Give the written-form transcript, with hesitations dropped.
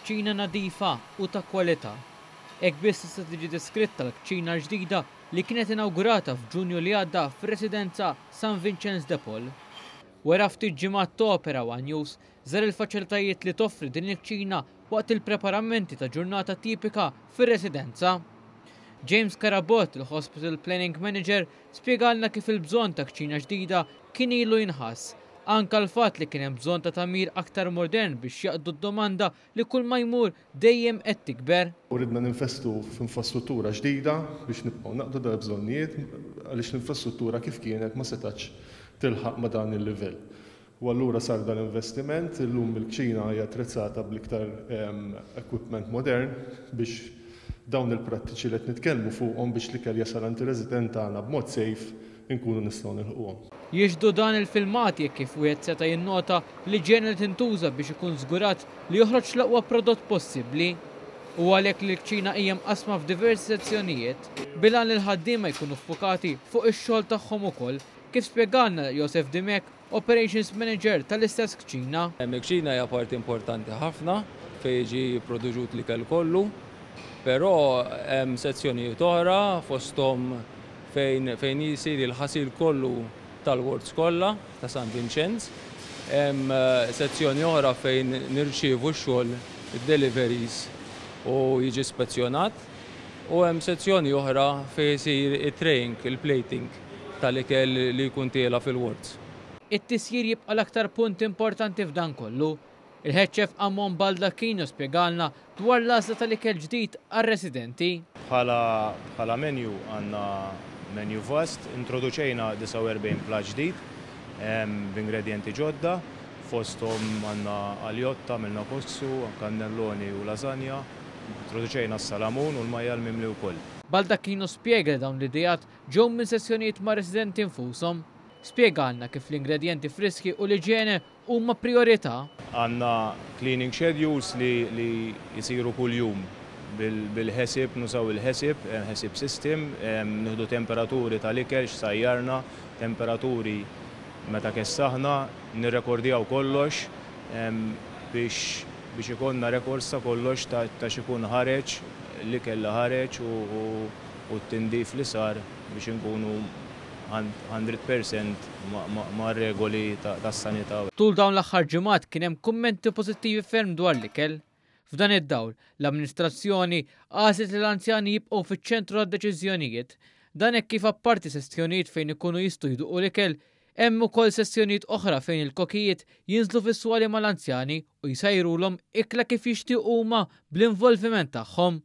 kċina nadifa u ta' kwalità. Hekk biss tista' tiġi deskritta l-kċina l-ġdida li kienet inawgurata f'Ġunju li għadda fir-residenza San Vincenz de Paul. Wara ftit ġimgħat ta' opera One News żar il-faċilitajiet li toffri din il-kċina waqt il-preparamenti ta' ġurnata tipika fir-residenza. James Karabot, il-Hospital Planning Manager, spjegalna kif il-bżonn ta' kċina ġdida kien ilu jinħass, anke l-fatt li kien hemm bżonn ta' tagħmir aktar modern biex jaqdu d-domanda li kull ma jmur dejjem qed tikber. Uridna ninvestu f'infrastruttura ġdida biex nibqgħu naqdu dal bżonnijiet għaliex l-infrastruttura kif kienet ma setax tilħaq ma dan il-livell. U allura sar dan l-investiment, illum il-kċina hija attrezzata bl-iktar equipment modern biex dawn il-prattiċi li qed nitkellmu fuqhom biex l-ikel jasal għand ir-resident tagħna b'mod safe inkunu nistgħu nilħuhom. Jixdu dan il-filmati jekk kif wieħed seta' jinnota li ġeneri tintuża biex ikun żgurat li joħroġ l-aqwa prodott possibbli. U għalhekk li l-kċina hija mqasma f'diversi sezzjonijiet bilan li l-ħaddiema jkunu ffukati fuq ix-xogħol tagħhom ukoll, kif spjegalna Joseph Dimek, Operations Manager tal-istess kċina. Il-kċina hija parti importanti ħafna fejn jiġi produġut l-ikel kollu, però hemm sezzjonijiet oħra fosthom fejn jisir il-ħasil kollu tal-wards kollha ta' San Vincenz. Hemm sezzjoni oħra fejn nirċievu x-xogħol id-deliveries u jiġi ispezzjonat. U hemm sezzjoni oħra fejn isir it-traying, il-plating tal-ikel li jkun tiela fil-wards. It-tisjir jibqa' l-aktar punt importanti f'dan kollu. Il-Head Chef Ammon Baldacchino spjegalna dwar l-għażla tal-ikel ġdid għar-residenti. Bħala menju għandna menju vast, introduċejna 49 plat ġdid b'ingredjenti ġodda, fosthom għandna aljotta, milna kossu, kannelloni u lasagna, introduċejna s-salamun u l-majjal mimli wkoll. Baldacchino spjega li dawn l-idejat ġew minn sessjonijiet ma' residenti infushom. Spjegalna kif l-ingredjenti friski u l-iġiene huma priorità. Għandna cleaning schedules li jisiru kull jum bil-ħesib, nusaw il-ħesib, ħesib system, nieħdu temperaturi tal-ikel x'sajjarna, temperaturi meta kessaħna, nirrekordjaw kollox biex ikonna rekords ta' kollox ta' x'ikun ħareġ, l-ikel li ħareġ u t-tindif li sar biex inkunu 100% ma' regoli tas-sanità. Tul dawn l-aħħar ġimgħat kien hemm kummenti pożittivi ferm dwar l-ikel. F'dan id-dawl, l-amministrazzjoni għażlet li l-anzjani jibqgħu fiċ-ċentru għad-deċiżjonijiet. Dan hekk kif apparti sessjonijiet fejn ikunu jistgħu jduqu l-ikel, hemm ukoll sessjonijiet oħra fejn il-kokijiet jinżlu fis-swali mal-anzjani u jsajrulhom ikla kif jixtiequ huma bl-involviment tagħhom.